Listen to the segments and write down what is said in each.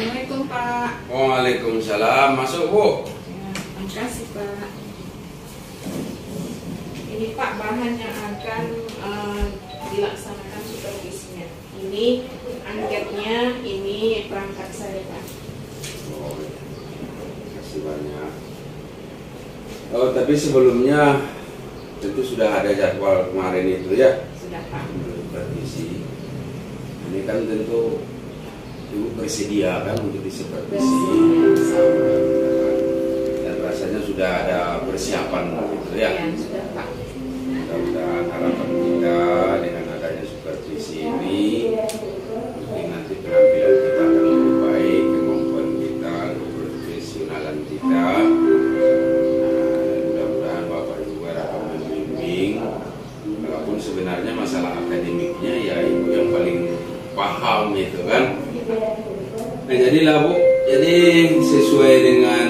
Assalamualaikum Pak. Waalaikumsalam. Masuk Bu. Ya, terima kasih Pak. Ini Pak bahan yang akan dilaksanakan supervisinya. Ini angketnya, ini perangkat saya Pak. Oh, terima kasih banyak. Oh, tapi sebelumnya tentu sudah ada jadwal kemarin itu ya. Sudah Pak. Supervisi. Ini kan tentu Ibu bersedia kan untuk disupervisi. Dan rasanya sudah ada persiapan gitu ya. Ya, sudah Pak. Mudah-mudahan harapan kita dengan adanya supervisi ini mungkin nanti penampilan kita akan lebih baik, kemampuan kita, keprofesionalan kita. Mudah-mudahan Bapak Ibu akan membimbing. Walaupun sebenarnya masalah akademiknya ya Ibu yang paling paham itu kan. Nah, jadilah Bu, jadi sesuai dengan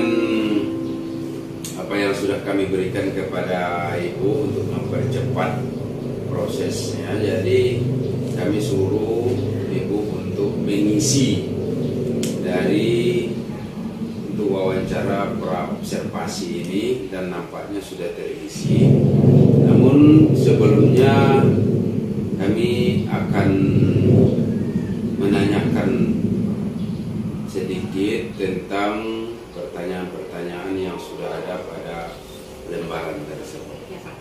apa yang sudah kami berikan kepada Ibu untuk mempercepat prosesnya, jadi kami suruh Ibu untuk mengisi dari untuk wawancara praobservasi ini dan nampaknya sudah terisi. Namun sebelumnya kami akan menanyakan sedikit tentang pertanyaan-pertanyaan yang sudah ada pada lembaran tersebut. Ya Pak.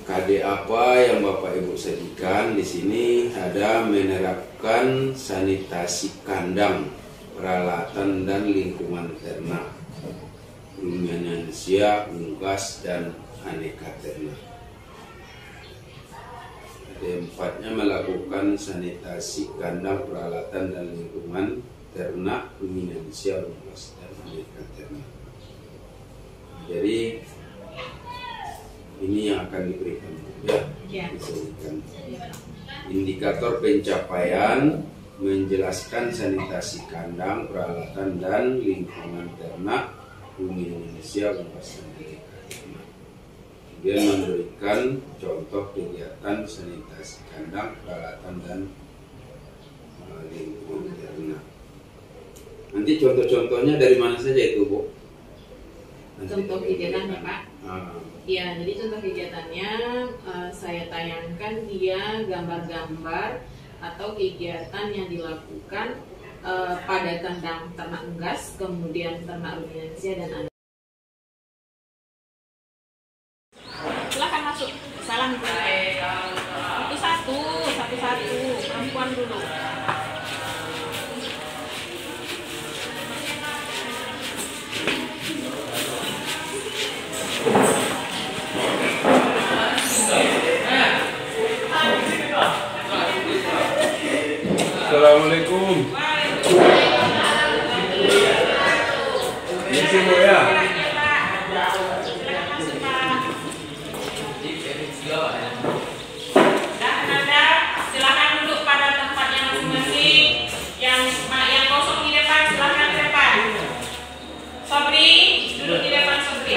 KD apa yang Bapak Ibu sajikan di sini ada menerapkan sanitasi kandang, peralatan dan lingkungan ternak, ruminansia, unggas dan aneka ternak. Keempatnya melakukan sanitasi kandang, peralatan dan lingkungan ternak, ruminansia, unggas dan aneka ternak. Jadi ini yang akan diberikan ya. Disebutkan. Indikator pencapaian menjelaskan sanitasi kandang, peralatan dan lingkungan ternak, ruminansia, unggas dan aneka ternak. Dia memberikan contoh kegiatan sanitasi kandang, peralatan dan lingkungan ternak. Nanti contoh-contohnya dari mana saja itu Bu? Contoh kegiatannya Pak. Ah. Ya, jadi contoh kegiatannya saya tayangkan dia gambar-gambar atau kegiatan yang dilakukan pada kandang ternak unggas, kemudian ternak ruminansia dan anak. Silakan masuk. Salam satu-satu, perempuan dulu. Assalamualaikum. Ini Bu ya. Silakan duduk pada tempatnya masing-masing. Yang kosong di depan silakan di depan. Sobri, duduk di depan Sobri.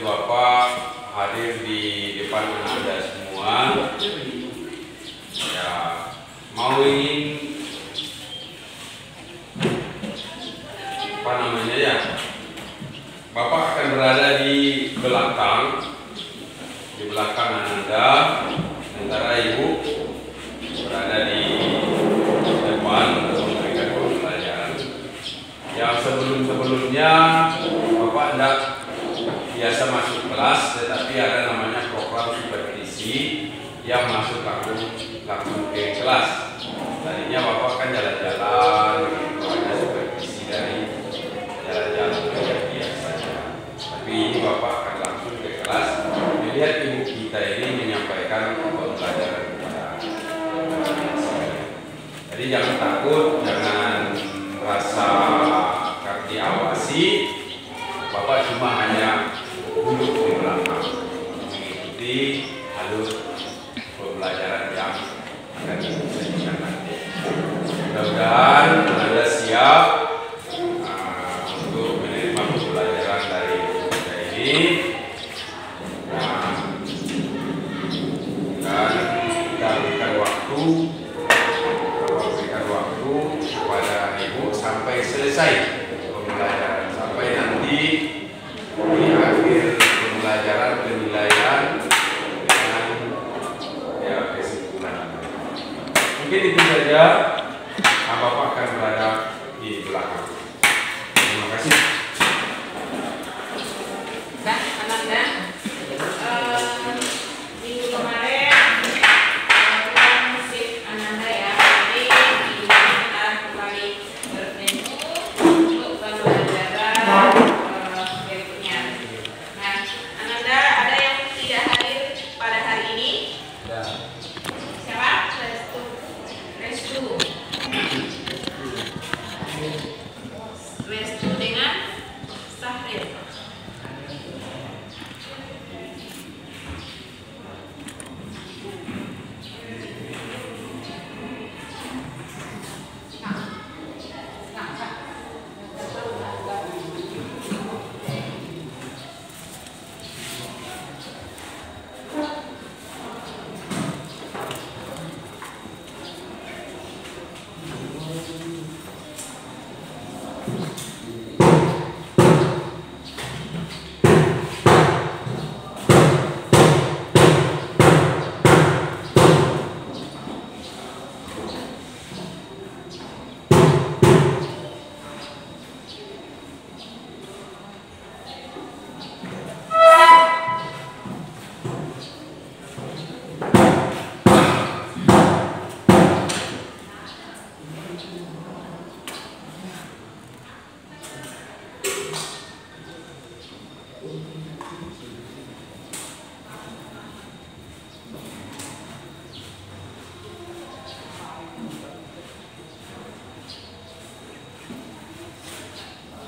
Bapak hadir di depan Anda semua. Ya, mau ingin apa namanya ya? Bapak akan berada di belakang Anda, sementara Ibu berada di depan untuk memberikan pembelajaran. Yang sebelumnya Bapak tidak biasa masuk kelas, tetapi ada namanya program supervisi yang masuk langsung ke kelas. Tadinya Bapak kan jalan-jalan, hanya supervisi dari jalan-jalan biasa saja. Tapi ini Bapak akan langsung ke kelas, melihat ibu kita ini menyampaikan pembelajaran kepada anak-anak. Jadi jangan takut, jangan rasa diawasi. Bapak cuma hanya duduk di belakang mengikuti alur pembelajaran yang akan disajikan nanti. Mudah-mudahan Anda siap untuk menerima pembelajaran dari kita ini. Dan kita berikan waktu kepada Ibu sampai selesai pembelajaran, sampai nanti di akhir pembelajaran penilaian dengan ya kesimpulan. Mungkin itu saja. Bapak akan berada di belakang. Terima kasih. Nah, Ananda, minggu kemarin kita musik Ananda ya. Jadi kita kembali bertemu untuk pembelajaran berikutnya. Nah, Ananda, ada yang tidak hadir pada hari ini? Ya. Siapa? Restu. Restu dengan Sahril.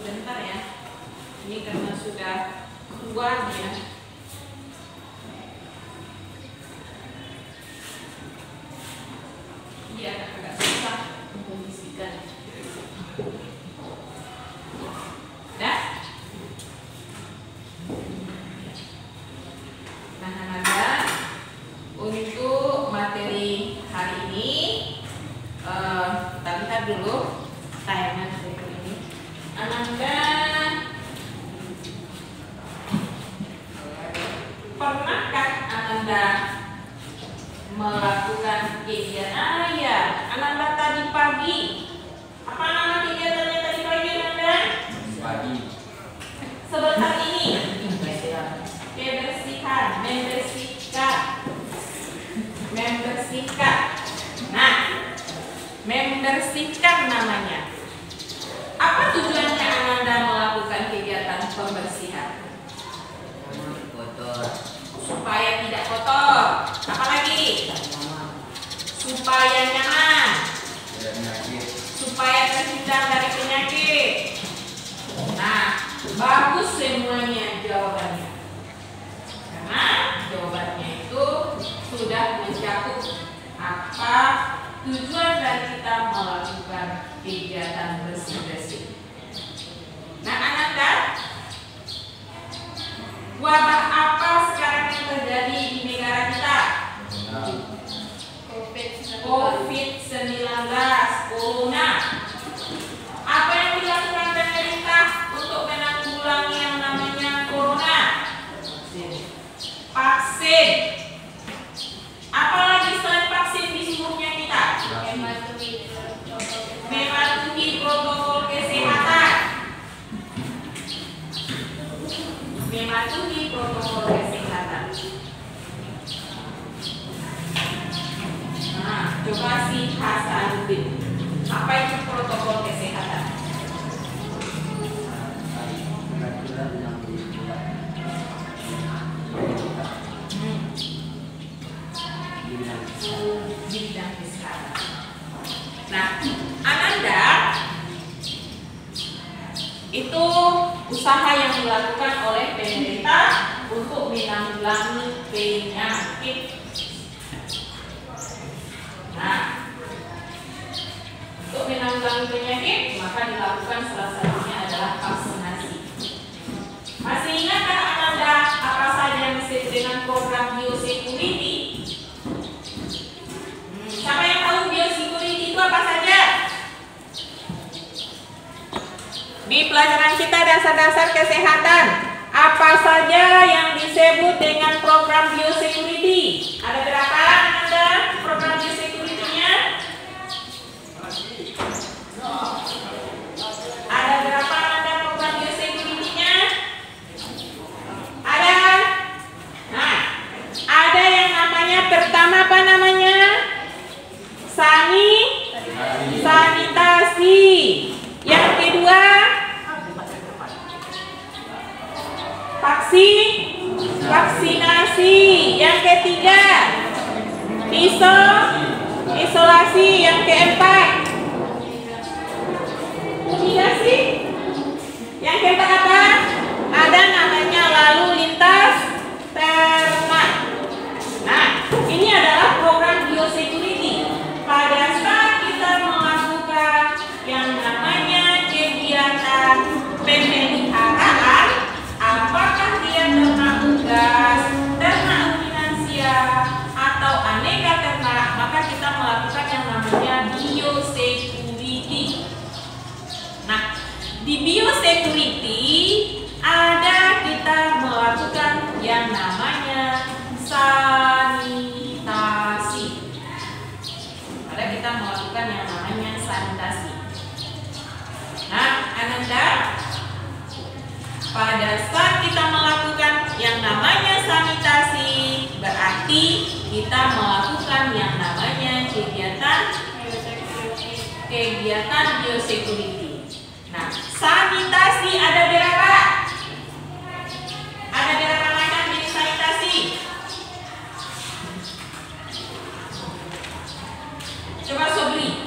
Bentar ya, ini karena sudah tua ya. Iya, agak susah mengkondisikan. Dah? Nah, Ananda, untuk materi hari ini kita lihat dulu tayangan berikut ini. Ananda, pernahkah Ananda melakukan kegiatan? Ya, Ananda tadi pagi. Apa nama kegiatannya tadi pagi, Ananda? Pagi. Sebentar ini. Membersihkan. Nah, membersihkan namanya. Apa tujuannya Ananda melakukan kegiatan pembersihan? Kotor. Supaya tidak kotor. Apa lagi? Supaya nyaman. Supaya terhindar dari penyakit. Nah, bagus semuanya jawabannya. Karena jawabannya itu sudah mencakup apa tujuan dari kita melakukan kegiatan bersih-bersih. Nah, Ananda, Wabah apa sekarang yang terjadi di negara kita? COVID-19, Corona. Apa yang dilakukan pemerintah untuk menanggulangi yang namanya Corona? Vaksin. Apalagi selain vaksin di seluruhnya kita? Mematuhi protokol kesehatan. Mematuhi protokol kesehatan. Nah, coba si Hasanuddin, apa itu protokol kesehatan? Di bidang kesehatan. Nah, Ananda itu usaha yang dilakukan oleh pemerintah untuk menanggulangi penyakit. Nah, untuk menanggulangi penyakit maka dilakukan salah satunya adalah vaksinasi. Masih ingatkah Ananda apa saja yang disebut dengan program biosecurity? Siapa yang tahu biosecurity itu apa saja? Di pelajaran kita dasar-dasar kesehatan, apa saja yang disebut dengan program biosecurity? Ada berapa Anda program biosecurity-nya? Ada berapa Anda program biosecurity-nya? Ada? Nah, ada yang namanya pertama apa namanya? Sanitasi. Yang kedua vaksinasi. Yang ketiga isolasi. Yang keempat mitigasi. Yang keempat apa? Ada namanya lalu lintas ternak. Nah, ini adalah program biosecurity. Pada saat kita melakukan yang namanya kegiatan pemeliharaan, apakah dia ternak unggas, ternak ruminansia, atau aneka ternak, maka kita melakukan yang namanya biosecurity. Nah, di biosecurity ada kita melakukan yang namanya sanitasi. Ada kita melakukan yang namanya sanitasi. Nah, Ananda, pada saat kita melakukan yang namanya sanitasi, berarti kita melakukan yang namanya kegiatan biosecurity. Nah, sanitasi ada berapa? Ada berapa macam jenis sanitasi? Coba Sobri.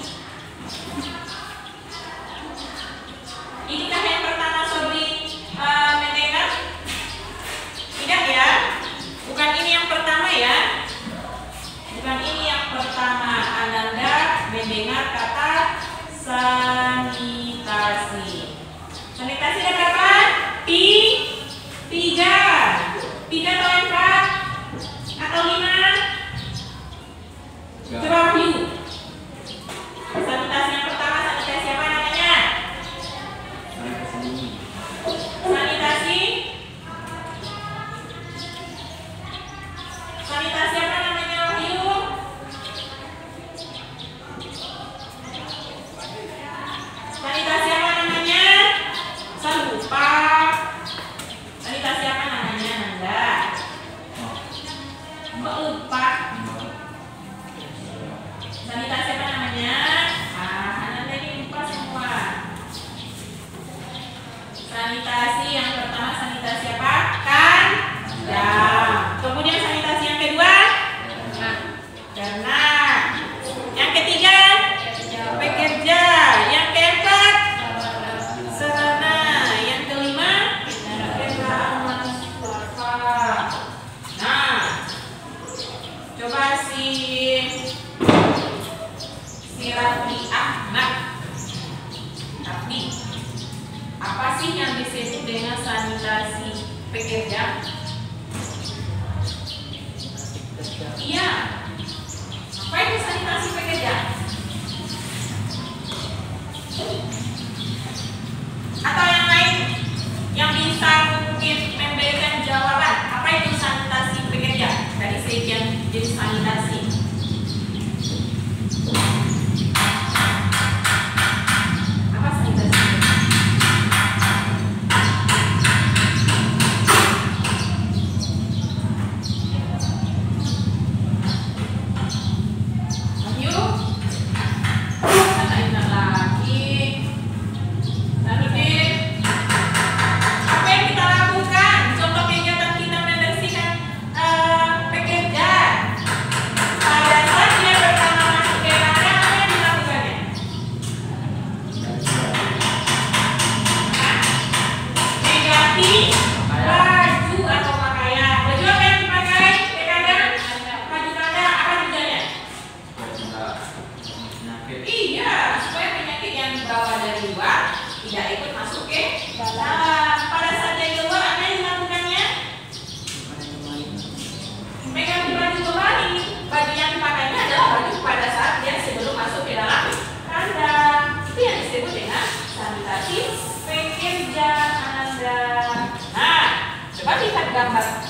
Inikah yang pertama Sobri mendengar? Tidak ya? Bukan ini yang pertama ya? Bukan ini yang pertama. Ananda mendengar kata sanitasi. Sanitasi ada berapa? Tiga atau empat? Atau 5? Coba Wahyu. Sanitasi yang pertama, sanitasi apa namanya? Sanitasi apa namanya Wahyu?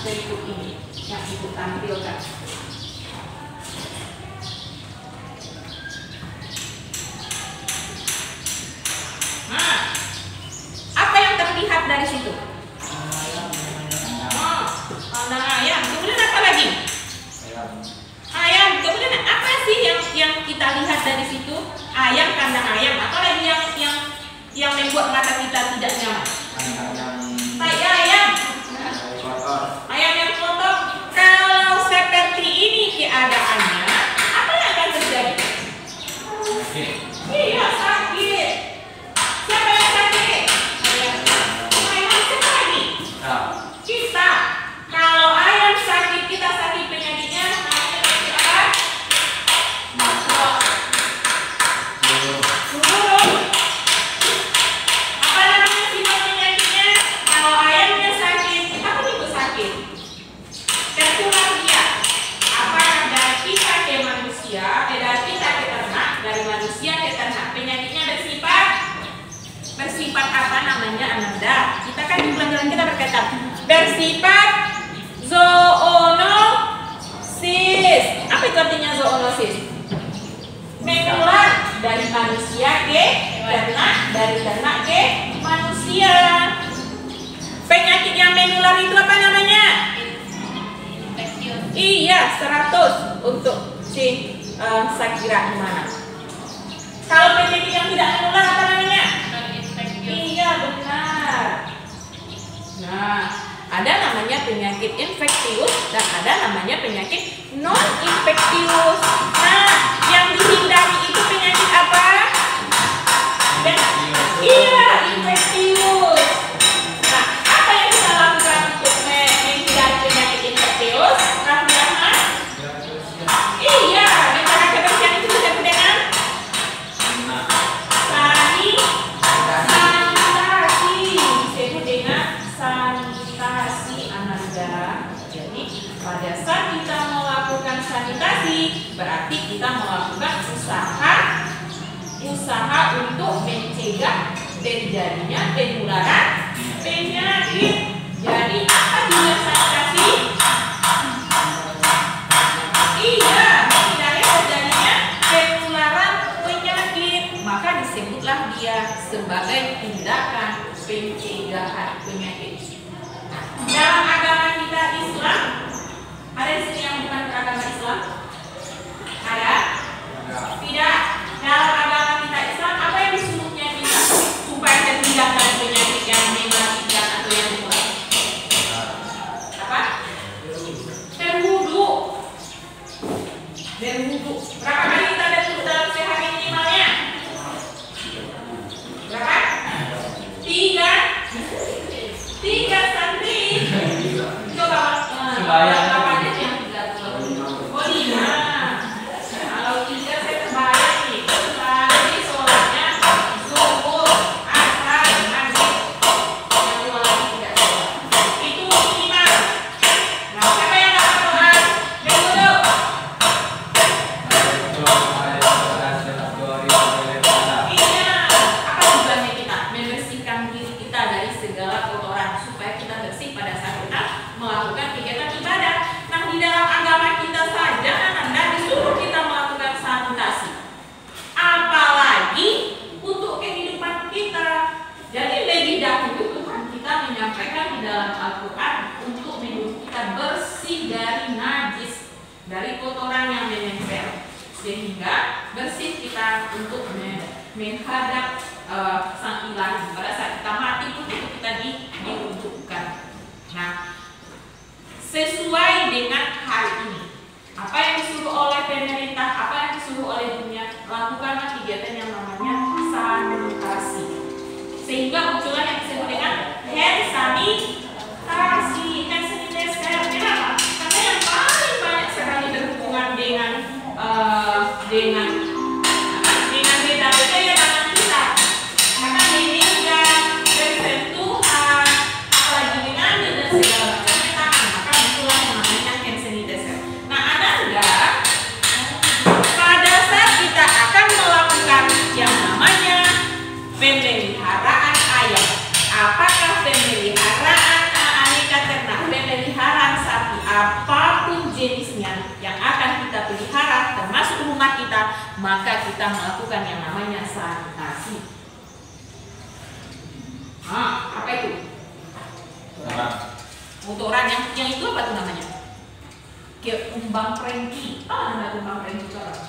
berikut ini yang Ibu tampilkan. Nah, apa yang terlihat dari situ? Kandang ayam. Kemudian apa lagi? Ayam. Kemudian apa sih yang kita lihat dari situ? Ayam, kandang ayam. Apa lagi yang membuat mata kita tidak nyaman? Ayam. Ayam yang kotor. Kalau seperti ini keadaannya, apa yang akan terjadi? Iya, sakit. Siapa yang sakit? Ayam. Siapa lagi? Kita. Kalau ayam sakit, kita sakit penyakitnya. Namanya penyakit apa? Burung. Apa namanya sifat penyakitnya? Kalau ayamnya sakit, apa itu sakit? Tertular dia. Apakah dari kita ke manusia, dari kita ke ternak, dari manusia ke ternak? Penyakitnya bersifat apa namanya, Ananda? Kita kan di pelajaran kita berkata bersifat zoonosis. Apa itu artinya zoonosis? Menular dari manusia ke ternak, dari ternak ke manusia. Penyakit yang menular itu apa namanya? Iya, 100 untuk si Sakira gimana? Kalau penyakit yang tidak menular apa namanya? Iya, benar. Nah, ada namanya penyakit infeksius dan ada namanya penyakit non infeksius. Nah, yang dihindari itu penyakit apa? Iya, infeksius. Nah, apa yang kita lakukan untuk menghindari penyakit infeksius? Rahmat? Iya, menjaga kebersihan itu disebut dengan sanitasi. Disebut dengan sanitasi, Ananda. Jadi pada saat kita melakukan sanitasi, berarti kita melakukan usaha untuk mencegah terjadinya penularan penyakit. Jadi apa tujuan sanitasi? Iya, menghindari terjadinya penularan penyakit. Maka disebutlah dia sebagai tindakan pencegahan penyakit. Dalam agama kita Islam, ada di sini yang bukan beragama Islam? Ada? Tidak. Dalam agama kita Islam, apa yang disuruhnya kita supaya terhindar dari penyakit yang mematikan atau yang menular? Apa? Berwudu. Berapa kali kita berwudu dalam sehari minimalnya? Berapa? 3 santri. Coba berapa yang 30? Oh 5. Kalau 3 saya terbayang nih. Tadi sholatnya subuh, asar, maghrib. Yang 2 lagi tidak sholat. Itu minimal. Nah, siapa yang dapat doa? Berwudu. Iya. Apa tujuannya kita? Membersihkan diri kita dari segala kotoran supaya kita bersih pada saat kita melakukan kegiatan ibadah. Nah, di dalam agama kita saja Anda disuruh kita melakukan sanitasi. Apalagi untuk kehidupan kita. Jadi lebih dahulu Tuhan kita menyampaikan di dalam Al-Quran untuk menyuruh kita bersih dari najis, dari kotoran yang menempel, sehingga bersih kita untuk menghadap Sang Ilahi. Pada saat kita mati pun itu kita diuntukkan. Nah, sesuai dengan hari ini, apa yang disuruh oleh pemerintah, apa yang disuruh oleh dunia, lakukanlah kegiatan yang namanya sanitasi, sehingga muncullah yang disebut dengan hand sanitasi. Hand sanitizer. Kenapa? Karena yang paling banyak sekali berhubungan dengan beda-beda ya tangan kita. Karena media, bersentuhan, apalagi dengan dan segala macamnya tangan, maka muncullah yang namanya hand sanitizer. Nah, ada enggak pada saat kita akan melakukan yang namanya pemeliharaan ayam, apapun jenisnya yang akan kita pelihara, termasuk rumah kita, maka kita melakukan yang namanya sanitasi. Apa itu? Kotoran yang itu apa tuh namanya? Kayak umbang prengki. Ada umbang prengki orang.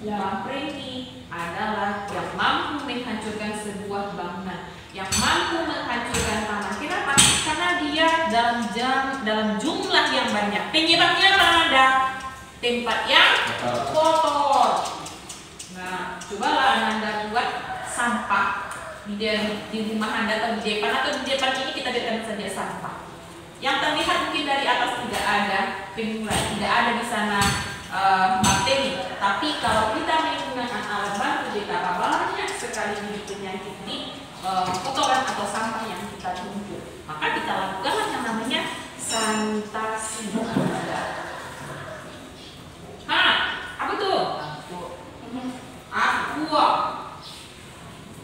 Umbang prengki adalah yang mampu menghancurkan sebuah bangunan, yang mampu menghancurkan tanah. Kenapa? Karena dia dalam jumlah yang banyak. Penyebabnya apa? Ada tempat yang kotor. Nah, cobalah Anda buat sampah di rumah Anda atau di depan ini kita biarkan saja sampah. Yang terlihat mungkin dari atas tidak ada pengurai, tidak ada di sana bakteri. Tapi kalau kita menggunakan alat bantu, betapa banyak sekali penyakit di kotoran atau sampah yang kita tumpuk. Maka kita lakukan yang namanya sanitasi. Apa tuh? Aqua.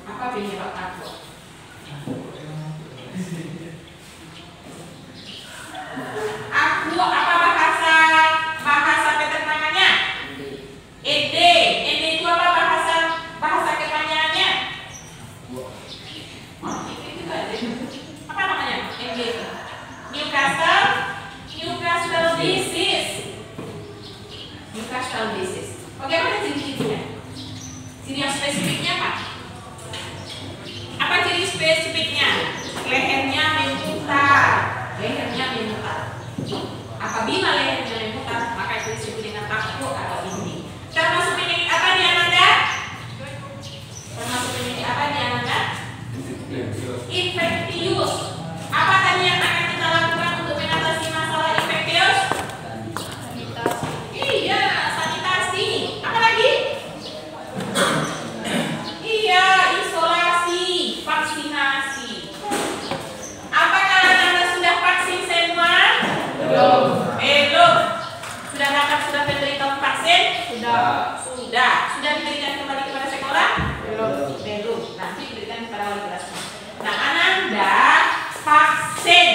Apa penyebab aqua? Aqua apa bahasa keterangannya? ED itu apa bahasa kepanjangannya? Apa namanya? ED. Newcastle disease. Bagaimana ciri-cirinya? Ciri yang spesifiknya apa? Apa ciri spesifiknya? Lehernya memutar. Apabila lehernya memutar, maka itu disebut dengan aqua atau ini. Termasuk penyakit apa di Anda? Infeksius. Apa tadi yang akan kita lakukan untuk mengatasi masalah infeksius? Sanitasi. Iya, sanitasi. Apa lagi? Iya, isolasi, vaksinasi. Apakah Anda sudah vaksin semua? Belum. Sudah diberikan vaksin? Sudah diberikan kembali kepada sekolah? Belum. Nanti diberikan kepada wali kelasnya. Nah, Ananda vaksin.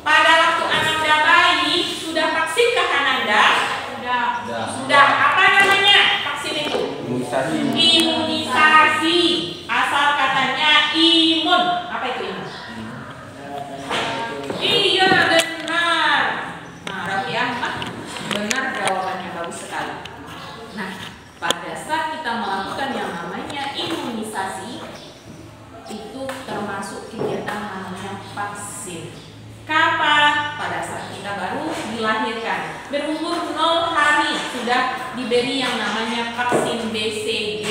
Pada waktu Ananda bayi, sudah vaksinkah Ananda? Sudah. Apa namanya vaksin itu? Imunisasi. Asal katanya imun. Apa itu imun? Iya, benar. Nah, Raffi Ahmad, benar jawabannya, bagus sekali. Nah, pada saat kita melakukan yang namanya imunisasi, itu termasuk kegiatan namanya vaksin. Kapan? Pada saat kita baru dilahirkan, berumur 0 hari sudah diberi yang namanya vaksin BCG.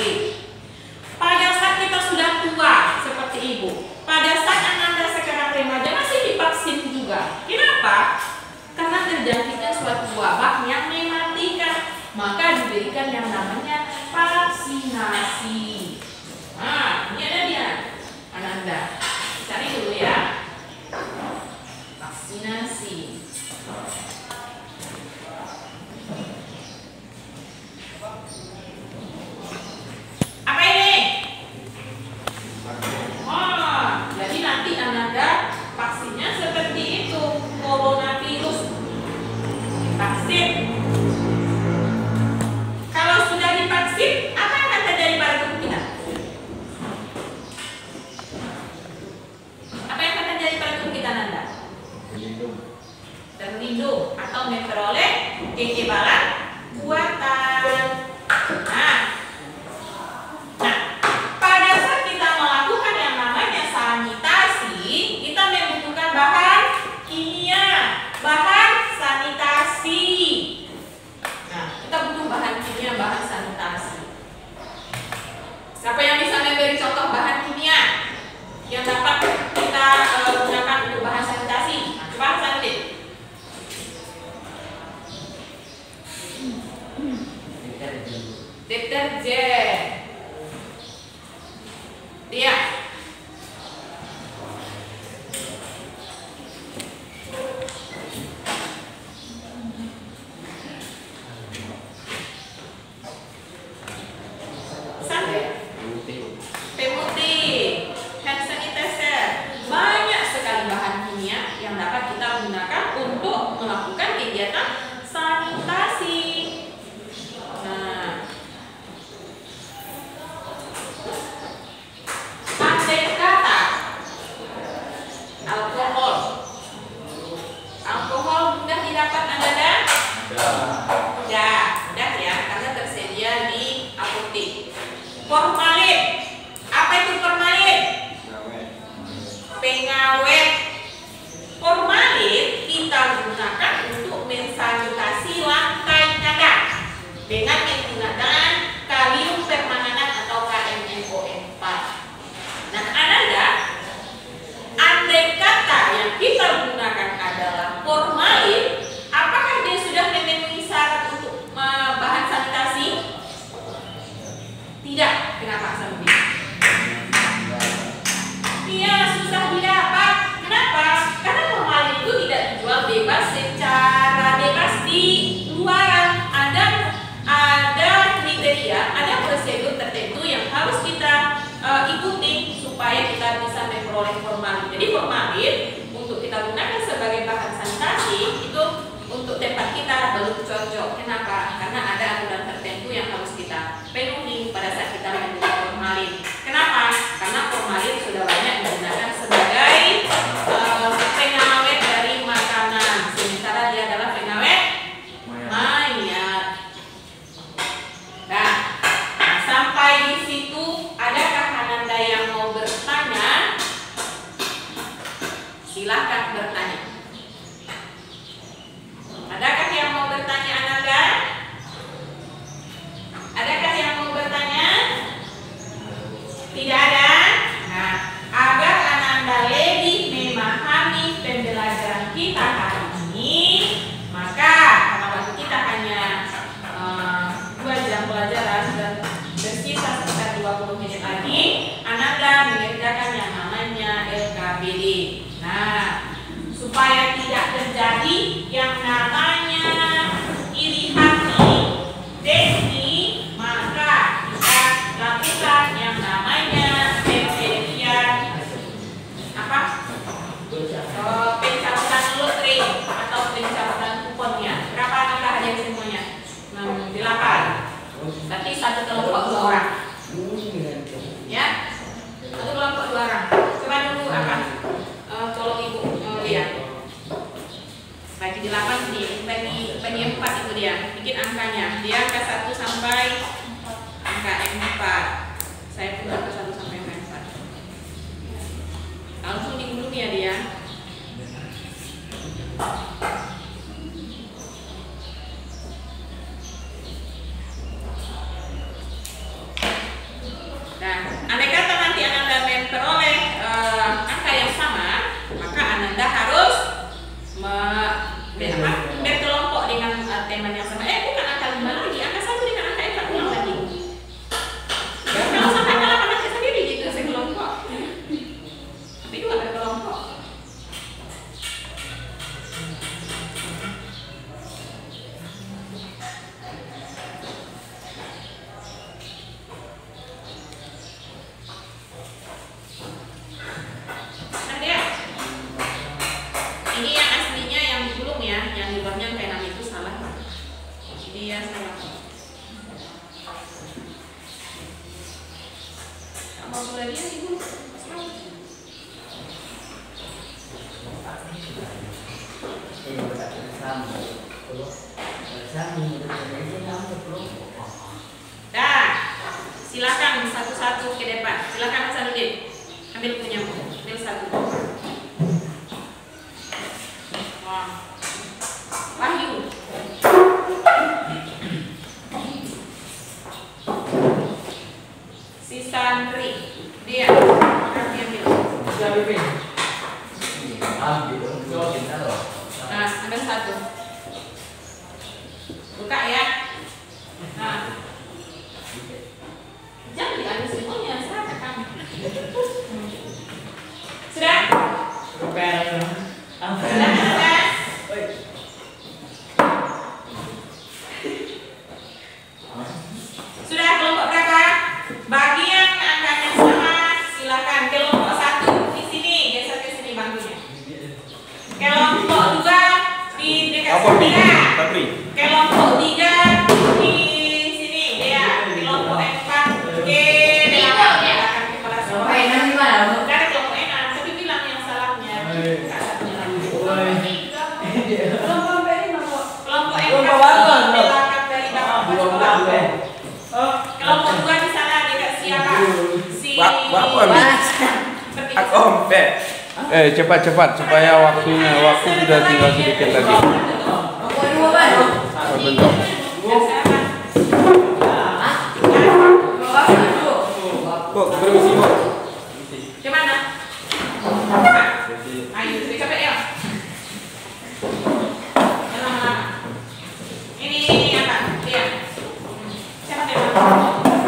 Pada saat kita sudah tua seperti ibu, pada saat Anda sekarang remaja masih divaksin juga. Kenapa? Karena terjangkitnya suatu wabah yang mematikan, maka diberikan yang namanya vaksinasi. Nah, ini ada dia, Ananda. Cari dulu ya. Vaksinasi. Apa ini? Jadi nanti Ananda vaksinnya seperti itu, coronavirus. Vaksin. Kalau sudah divaksin, apa yang akan terjadi pada tubuh kita? Apa yang akan terjadi pada tubuh kita, Nanda? Terlindung atau memperoleh kekebalan buatan. Nah, pada saat kita melakukan yang namanya sanitasi, kita membutuhkan bahan kimia, bahan sanitasi. Nah, kita butuh bahan kimia, bahan sanitasi. Siapa yang bisa memberi contoh bahan kimia yang dapat kita gunakan untuk bahan sanitasi? Nah, coba Santi. Deterjen. Dia. Pemutih, hand sanitizer, banyak sekali bahan kimia yang dapat kita gunakan untuk melakukan dapat Anda? Udah ya, karena tersedia di apotek. Formalin, apa itu formalin? Pengawet. Formalin kita gunakan untuk mensanitasi lantai kandang dengan menggunakan kalium permanganat atau KMNO4. Nah, Ananda, andai kata yang kita gunakan adalah formalin, apakah dia sudah memenuhi syarat untuk bahan sanitasi? Tidak. Kenapa, Sambi? Iya, susah didapat. Kenapa? Karena formalin itu tidak dijual bebas secara bebas di luaran. Ada kriteria, ada prosedur tertentu yang harus kita ikuti supaya kita bisa memperoleh formalin. Jadi formalin untuk kita gunakan sebagai bahan sanitasi itu untuk tempat kita belum cocok. Kenapa? Karena ada aturan tertentu yang harus kita penuhi pada saat kita menggunakan formalin. Kenapa? Karena formalin sudah banyak digunakan sebagai pengawet dari makanan, sementara dia adalah pengawet mayat. Nah, sampai di situ, adakah Ananda yang mau bertanya? Silahkan bertanya. Adakah yang mau bertanya, Ananda? Adakah yang mau bertanya? Tidak ada? Nah, agar Ananda lebih memahami pembelajaran kita hari ini, maka karena waktu kita hanya 2 jam pelajaran dan tersisa sekitar 20 menit lagi, Ananda mengerjakan yang namanya LKBD. Nah, supaya tidak terjadi yang namanya iri hati, Desi, maka kita lakukan yang namanya pencatatan lotre atau pencatatan kuponnya. Berapa Ananda hadiah semuanya? 8. Tapi satu kelompok 2 orang. Ya, satu kelompok 2 orang. Coba dulu akan tolong ibu lihat. Bagi 8 bagi 4 itu dia. Bikin angkanya. Dia angka 1 sampai angka 4. Saya pun angka 1 sampai angka 4. Langsung digulung ya dia. Nah, andai kata nanti Ananda memperoleh angka yang sama, maka Ananda harus berkelompok dengan teman yang sama. Bukan angka 5 lagi, angka 1 dengan angka 4 ulang lagi. Kalau sampai angka 8 nanti sendiri gitu sekelompok. Tapi 2 berkelompok. Ini yang aslinya yang digulung ya, yang di luarnya kayak nama itu salah. Ini ya salah. Apa boleh dia digulung? Dah, silakan satu-satu ke depan. Silakan Hasanuddin, ambil punya, ambil satu. Wahyu. Si Santri. Dia akan diambil. Nah, ambil satu. Buka ya. Nah. Jangan diambil semuanya, serahkan. Sudah? Sudah? Sudah kelompok berapa? Bagi yang angkanya sama, silakan kelompok 1 di sini, geser ke sini bangkunya. Kelompok 2 di dekat sini ya. Kelompok 3 di sini ya. Kelompok 4 ke belakang belakang kepala sekolah. Bukan kelompok 6, tapi bilang yang salahnya. Kelompok 4 ini Cepat supaya waktu sudah tinggal sedikit lagi. Bentuk. Gimana? Ayo, capek ya. Ini apa? Lihat. Siapa yang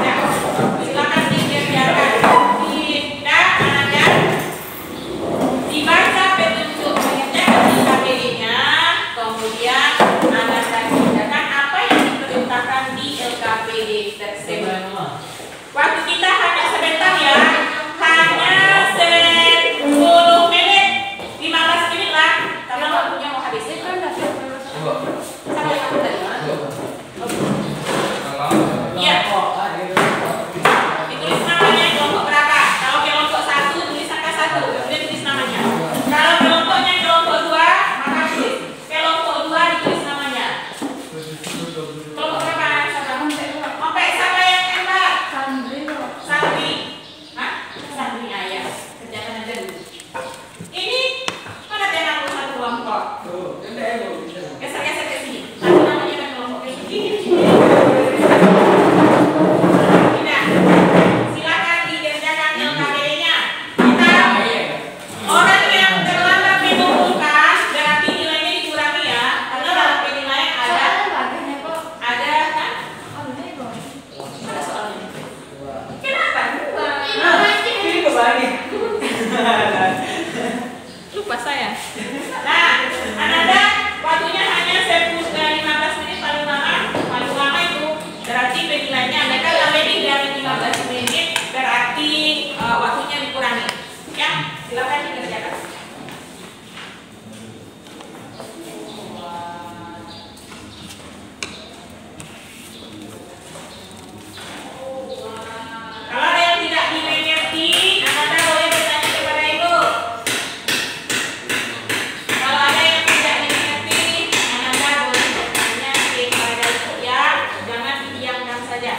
ya, silakan dibiarkan. Tidak ada. Dibaca petunjuk ayatnya di KPD-nya, kemudian Anda kerjakan apa yang diperintahkan di LKPD tersebut. Waktu kita hanya sebentar ya, hanya 10 menit, 15 menit lah, karena waktunya mau habis. Sampai kapan tadi? Iya. Ditulis namanya kelompok berapa. Kalau kelompok 1 tulis angka 1, kemudian tulis namanya. Kalau kelompoknya kelompok 2, maka tulis kelompok 2 ditulis namanya. Kelompok berapa? Sampai siapa yang hebat? Santri. Hah? Santri ayah. Kerjakan aja dulu. Ini mana tema satu kelompok? Geser-geser ke sini. Nanti namanya kan kelompok ke sini. Tidak. Silakan dikerjakan LKPD-nya. Kita orang yang terlambat mengumpulkan berarti nilainya dikurangi ya. Karena dalam penilaian ada kan? Ada soalnya. Kenapa? Ini kebalik. Lupa saya. Nah, Ananda waktunya hanya 10 dari 15 menit paling lama itu berarti penilaiannya mereka lebih dari 15 menit berarti waktunya dikurangi. Ya, silakan dikerjakan. Kalau ada yang tidak dimengerti, Ananda boleh bertanya kepada ibu. Kalau ada yang tidak dimengerti, Ananda boleh bertanya kepada ibu ya, jangan didiamkan saja.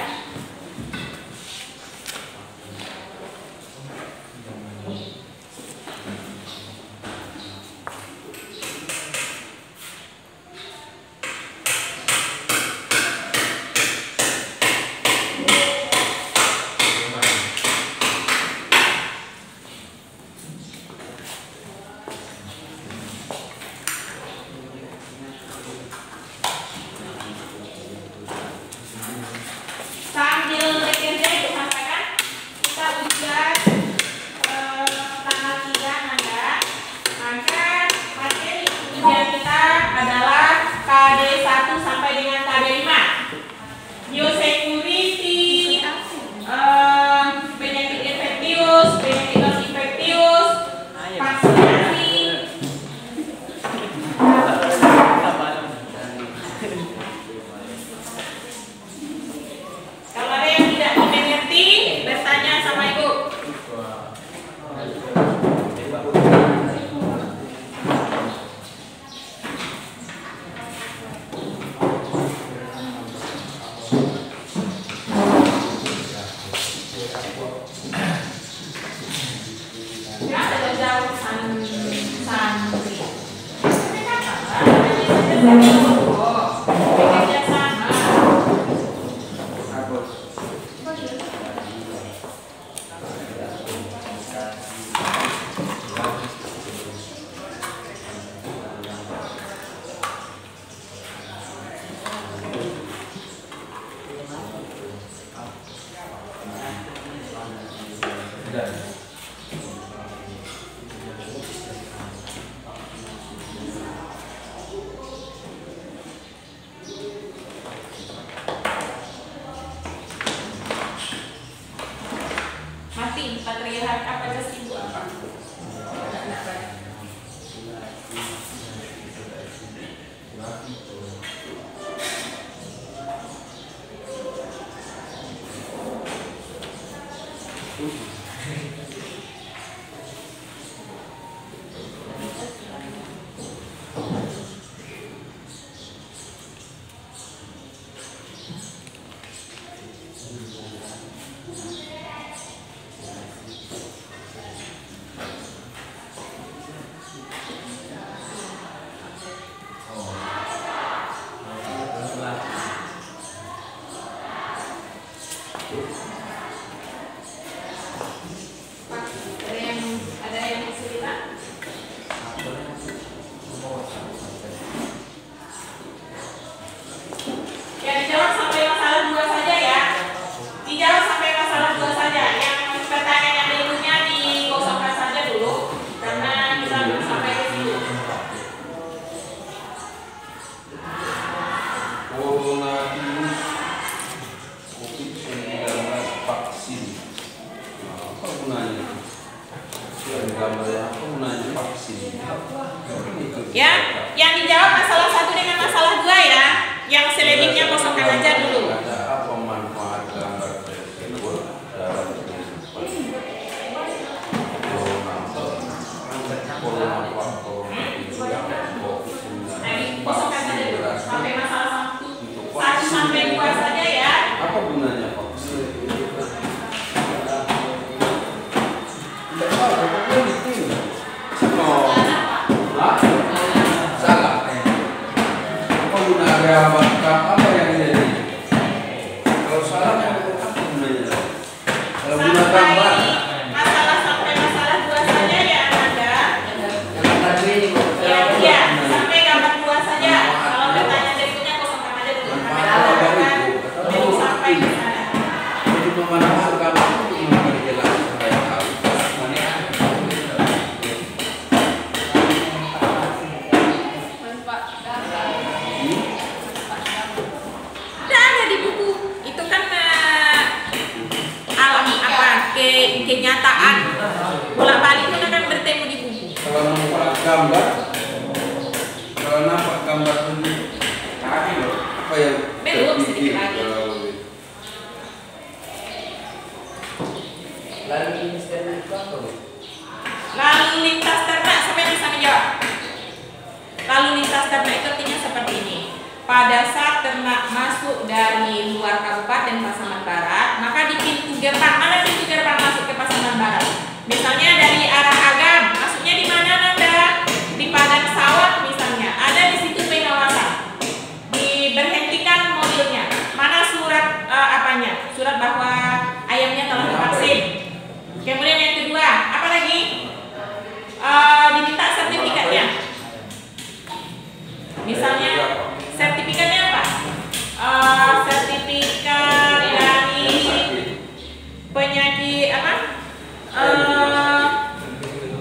Sambil bekerja itu sampaikan kita ujian tanggal 3 Nanda. Maka materi ujian kita adalah KD 1 sampai dengan KD 5. Biosecurity, penyakit infeksius, penyakit non infeksius, vaksinasi. Kalau ada yang tidak dimengerti, bertanya sama ibu. Ya, ada jauh santri. Bekerja sama. Mati, patriarkat apa jas ibu apa? Pak, ada yang kesulitan? Ya, dijawab sampai masalah 2 saja ya. Dijawab sampai masalah 2 saja. Yang pertanyaan yang berikutnya dikosongkan saja dulu karena kita belum sampai ke situ. Coronavirus COVID-19 vaksin. Apa gunanya? Gambarnya apa gunanya vaksin? Ya, yang dijawab masalah 1 dengan masalah 2 ya. Yang selanjutnya kosongkan aja dulu. Ada apa manfaat gambar tersebut dalam kehidupan? Kosongkan saja dulu sampai masalah 1 sampai 2 saja ya. Apa gunanya vaksin? Salah. Apa gunanya apa yang jadi? Kalau salah apa gunanya? Kalau guna gambar. Masalah sampai masalah 2 saja ya Anda. Ya, sampai gambar 2 saja. Kalau pertanyaan berikutnya kosongkan aja dulu. Belum sampai ke sana. Untuk memanfaatkan gambar itu memang dijelaskan supaya tahu. Tidak ada di buku. Itu kan alam apa kenyataan. Bolak-balik itu kan bertemu di buku. Kalau nampak gambar, ini apa yang Belum, sedikit lagi. Lalu lintas ternak, siapa yang bisa menjawab? Lalu lintas ternak itu artinya seperti ini. Pada saat ternak masuk dari luar Kabupaten Pasaman Barat, maka di pintu gerbang, mana pintu gerbang masuk ke Pasaman Barat? Misalnya dari arah Agam, masuknya di mana Nanda? Di padang sawah misalnya, ada di situ pengawasan. Diberhentikan mobilnya. Mana surat apanya? Surat bahwa ayamnya telah divaksin. Kemudian yang kedua, apa lagi? Diminta sertifikatnya. Misalnya sertifikatnya apa? Sertifikat dari penyakit apa?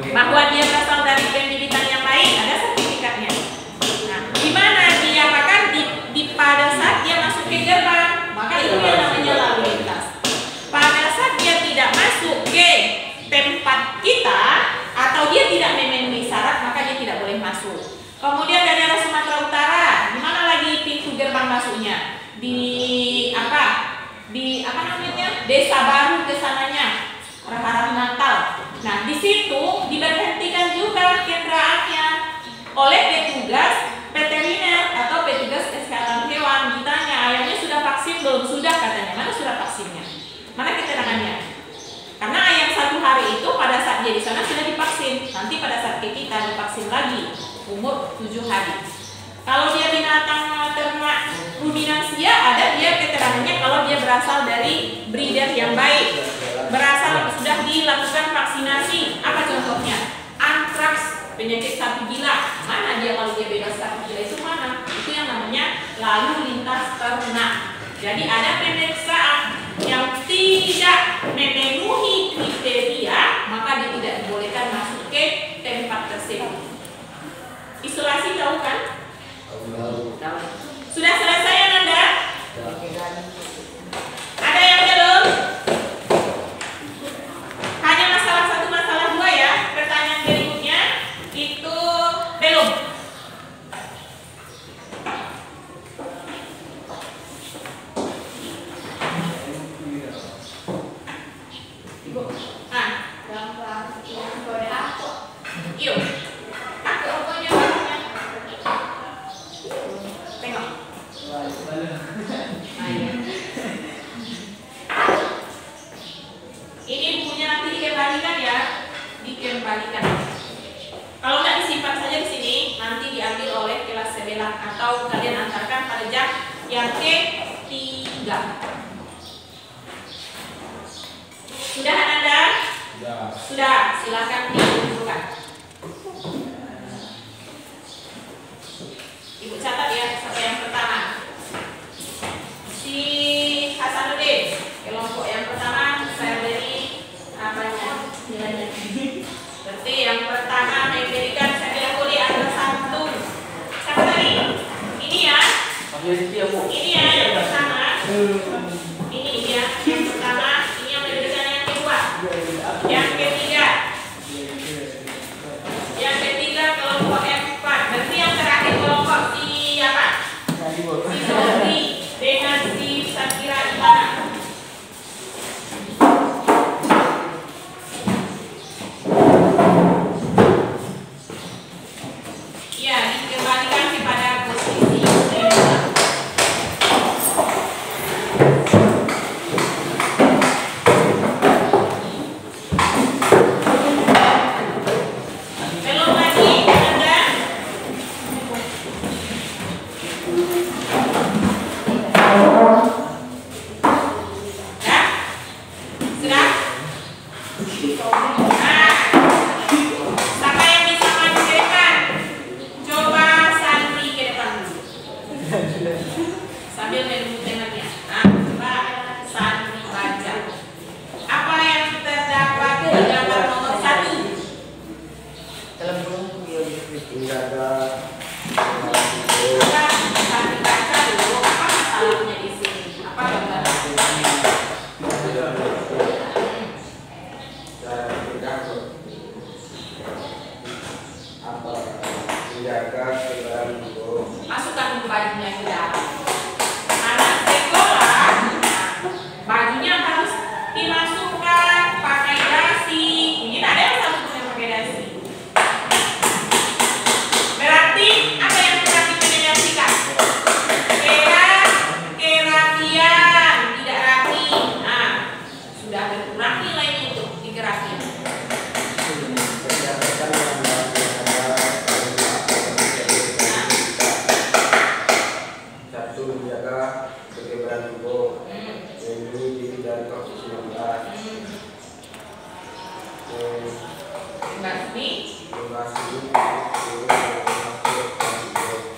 Bahwa dia berasal dari pendidikan yang baik, ada sertifikatnya. Nah, di mana diapakan di pada saat dia masuk ke gerbang, maka itu yang namanya lalu lintas. Pada saat dia tidak masuk ke tempat kita atau dia tidak memenuhi syarat, maka dia tidak boleh masuk. Kemudian dari arah Sumatera Utara, di mana lagi pintu gerbang masuknya? Di apa? Di apa namanya? Desa Baru ke sananya, arah-arah Natal. Nah, di situ diberhentikan juga kendaraannya oleh petugas veteriner atau petugas kesehatan hewan. Ditanya, ayamnya sudah vaksin belum? Sudah katanya. Mana surat vaksinnya? Mana keterangannya? Karena ayam 1 hari itu pada saat dia di sana sudah divaksin. Nanti pada saat kita divaksin lagi umur 7 hari. Kalau dia binatang ternak ruminansia, ada dia keterangannya kalau dia berasal dari breeder yang baik, berasal sudah dilakukan vaksinasi. Apa contohnya? Antraks, penyakit sapi gila. Mana dia kalau dia bebas sapi gila itu mana? Itu yang namanya lalu lintas ternak. Jadi ada pemeriksaan yang tidak memenuhi kriteria, maka dia tidak dibolehkan masuk ke tempat tersebut. Isolasi tahu kan? Sudah selesai ya Nanda? Ada yang belum? Hanya masalah 1, masalah 2 ya. Pertanyaan berikutnya itu belum. Yuk. Aku rokoknya warnanya. Tengok. Ini bukunya nanti dikembalikan ya. Dikembalikan. Kalau nggak disimpan saja di sini, nanti diambil oleh kelas sebelah atau kalian antarkan pada jam yang ke-3. Sudah Ananda? Sudah. Silakan dikumpulkan. Ibu catat ya, sampai yang pertama. Si Hasanuddin, kelompok yang pertama saya beri apanya? Nilainya. Berarti yang pertama memberikan saya beri angka 1. Siapa tadi? Ini ya. Ini ya yang pertama. Ini ya yang pertama. Ini yang memberikan yang kedua. Yang ketiga. Yang ketiga kelompok 4. Berarti yang terakhir kelompok siapa? Si Sofi dengan si Sakira Imana. Ya, dikembalikan kepada posisi semula. Belum lagi, Anda? Ya? Sudah? Nah, siapa yang bisa maju ke depan? Coba Santri ke depan dulu. Sambil menunggu temannya. Nah, coba Santri baca. Apa yang terdapat di gambar nomor 1? Coba Santri baca dulu. Apa masalahnya di sini? Apa gambar? Masukkan bajunya ke dalam. Anak sekolah, bajunya harus dimasukkan pakai dasi. Ini tak ada yang satu yang pakai dasi. Berarti apa yang kita menegasikan? Kerapian, tidak rapi. Nah, sudah berkurang nilainya untuk dikerapian.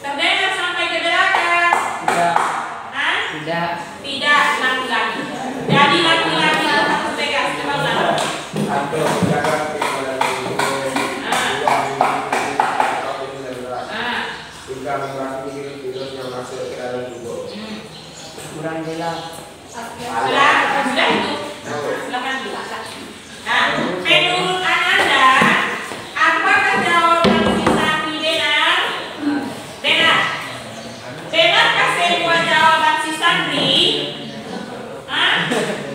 Terdengar sampai ke belakang? Tidak laki-laki. Jadi laki-laki harus tegas. Coba ulang. Kurang jelas. Sudah itu. Silakan dibaca. Nah, menurut Anda, apakah jawaban si Santri benar? Benar. Benarkah semua jawaban si Santri?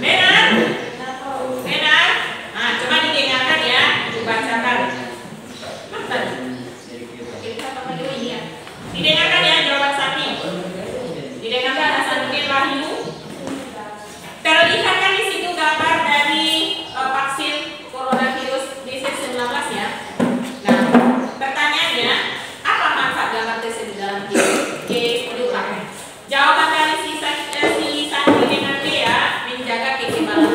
Benar? Benar? Nah, coba didengarkan ya, dibacakan. Didengarkan ya jawaban Santri. Didengarkan Hasanuddin Wahyu. Terlihat kan di situ gambar dari vaksin coronavirus DC-19 ya. Nah, pertanyaannya, apa manfaat gambar tersebut dalam kehidupan? Jawaban dari si Santri dengan Bea, menjaga kekebalan.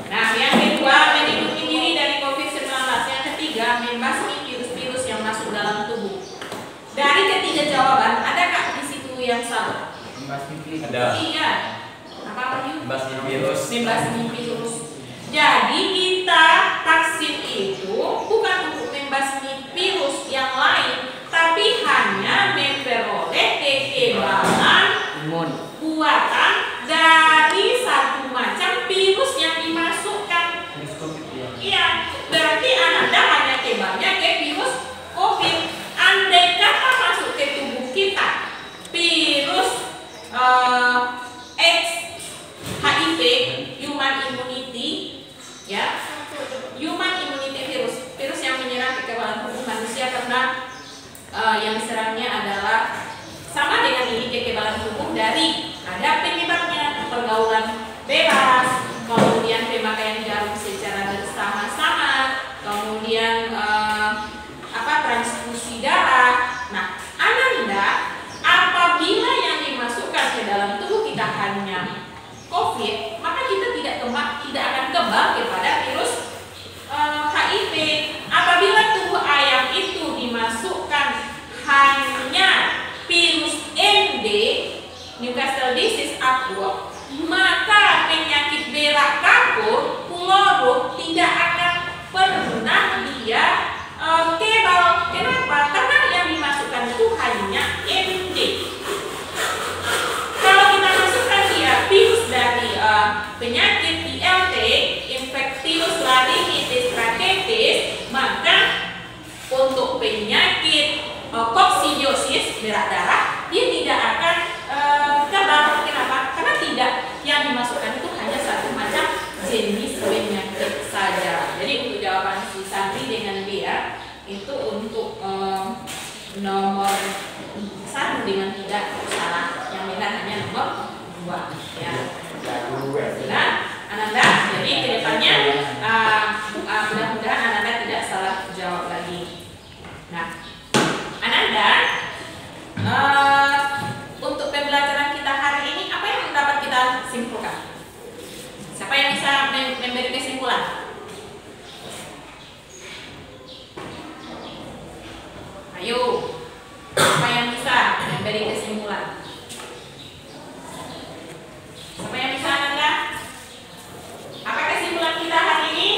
Nah, yang kedua, melindungi diri dari COVID-19. Yang ketiga, membasmi virus-virus yang masuk dalam tubuh. Dari ketiga jawaban, adakah di situ yang salah? Ada. Iya. Apa Wahyu? Membasmi virus. Membasmi virus. Jadi kita vaksin itu bukan untuk membasmi virus yang lain, tapi hanya memperoleh kekebalan buatan dari satu macam virus yang dimasukkan. Iya, berarti Anda hanya kebalnya ke virus COVID. Andai kata masuk ke tubuh kita virus AIDS, HIV, human immunity, ya, human immunity virus yang menyerang aqua, maka penyakit berak kapur puloruh tidak akan pernah dia kebal. Kenapa? Karena yang dimasukkan itu hanya MD. Kalau kita masukkan dia virus dari penyakit ILT, infectious laringitis trachetis, maka untuk penyakit koksidiosis berak darah dia tidak akan kebal. Kenapa? Karena tidak, yang dimasukkan itu hanya satu macam jenis penyakit saja. Jadi untuk jawaban si Sandri dengan dia itu untuk nomor 1 dengan tidak salah, yang benar hanya nomor 2 ya. Nah, Ananda, jadi kedepannya mudah-mudahan Ananda tidak salah jawab lagi. Nah, Ananda, untuk pembelajaran kita hari ini apa yang dapat kita simpulkan? Siapa yang bisa memberi kesimpulan? Ayo, siapa yang bisa memberi kesimpulan? Siapa yang bisa, Ananda? Apa kesimpulan kita hari ini?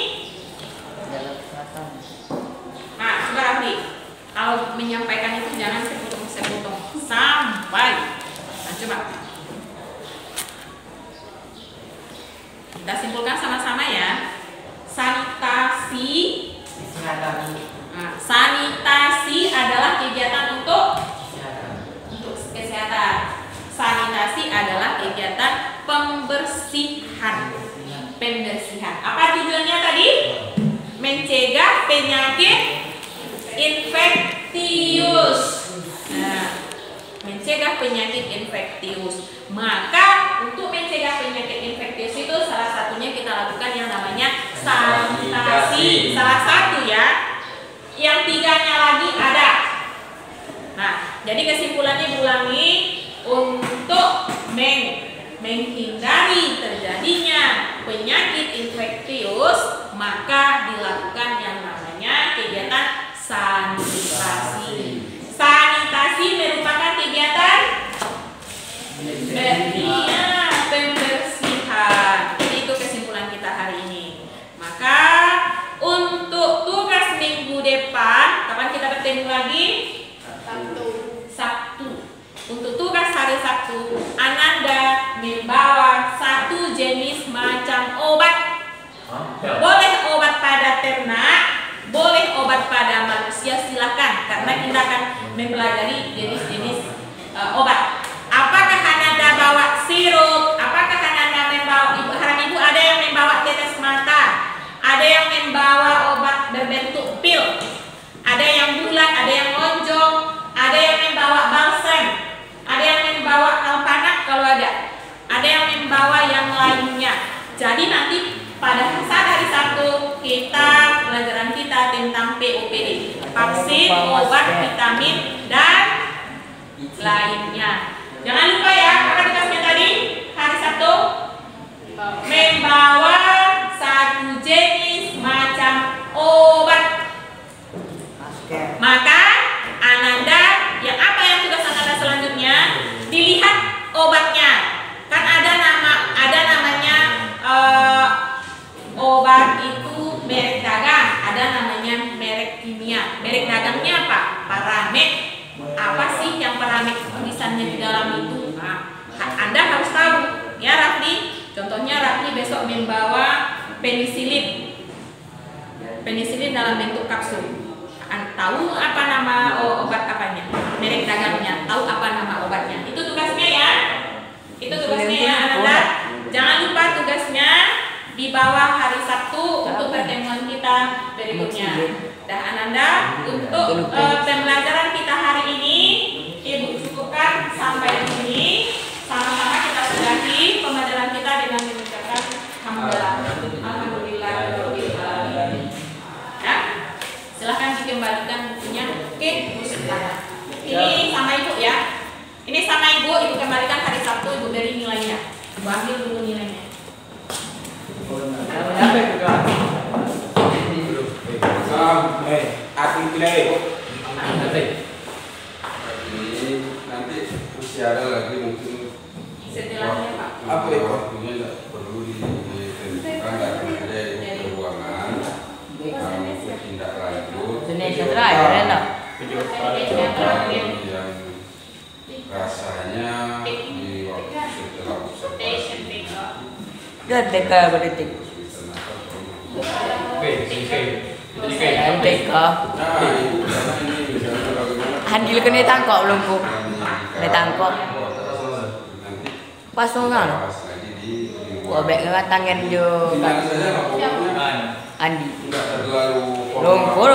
Nah, coba Rafli, kalau menyampaikan itu jangan sepotong-sepotong sampai. Nah, coba kita simpulkan sama-sama ya. Sanitasi. Nah, sanitasi adalah kegiatan untuk kesehatan. Sanitasi adalah kegiatan pembersihan. Apa tujuannya tadi? Mencegah penyakit infektius. Nah, mencegah penyakit infektius. Maka untuk mencegah penyakit infektius itu salah satunya kita lakukan yang namanya sanitasi. Salah satu ya. Yang 3-nya lagi ada. Nah, jadi kesimpulannya ulangi, untuk menghindari terjadinya penyakit infektius, maka dilakukan yang namanya kegiatan sanitasi. Sanitasi merupakan kegiatan pembersihan. Jadi itu kesimpulan kita hari ini. Maka untuk tugas minggu depan, kapan kita bertemu lagi? Sabtu. Untuk tugas hari Sabtu, Ananda membawa satu jenis macam obat. Boleh obat pada ternak, boleh obat pada manusia, silakan. Karena kita akan mempelajari jenis-jenis obat. Apakah Ananda bawa sirup? Apakah Ananda membawa, ibu ada yang membawa tetes mata, ada yang membawa obat berbentuk pil, ada yang bulat, ada yang lonjong, ada yang membawa balsam, ada yang membawa kalpanak kalau ada yang membawa yang lainnya. Jadi nanti pada saat hari Sabtu kita pelajaran kita tentang POPD, vaksin, obat, vitamin dan lainnya. Jangan lupa ya, apa tugasnya tadi hari Sabtu? Membawa satu jenis macam obat. Maka Ananda, yang apa yang tugas Ananda selanjutnya? Dilihat obatnya. Kan ada namanya obat itu merek dagang, ada namanya merek kimia. Merek dagangnya apa? Paramed. Apa sih yang paramed tulisannya di dalam itu? Nah, Anda harus tahu ya Rafli. Contohnya Rafli besok membawa penisilin. Penisilin dalam bentuk kapsul. Tahu apa nama obat apanya? Merek dagangnya. Tahu apa nama obatnya? Itu tugasnya ya. Itu tugasnya ya Ananda. Jangan lupa tugasnya di bawah hari Sabtu untuk pertemuan kita berikutnya. Dan Ananda, untuk pembelajaran kita hari ini Ibu cukupkan sampai di sini. Sama-sama kita sudahi pembelajaran kita dengan mengucapkan alhamdulillah. Ya, silahkan dikembalikan bukunya ke pustaka. Ini sama Ibu ya. Ini sama Ibu kembalikan hari Sabtu, Ibu beri nilainya. Ibu ambil dulu nilainya. Ini nanti masih ada lagi mungkin Setelahnya Pak. Apa itu? Waktunya tidak perlu ditentukan dan ada ruangan untuk tindak lanjut. Jenis terakhir enak. Yang rasanya di waktu setelah observasi Dan TK berarti. TK. Handil kena tangkap belum bu? Kena tangkap. Pas orang. Obek dengan tangan jo. Andi. Longkor.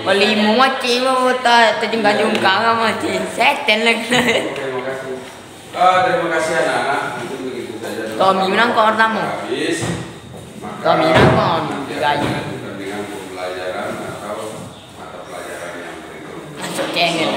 Belimu macam mau tak terjungkang-jungkang macam seten lagi. Terima kasih anak-anak. Itu begitu saja. Tommy menang kau tamu. Habis. Tommy menang kau gaji. Dengan pembelajaran atau mata pelajaran yang berikutnya. Masuk channel.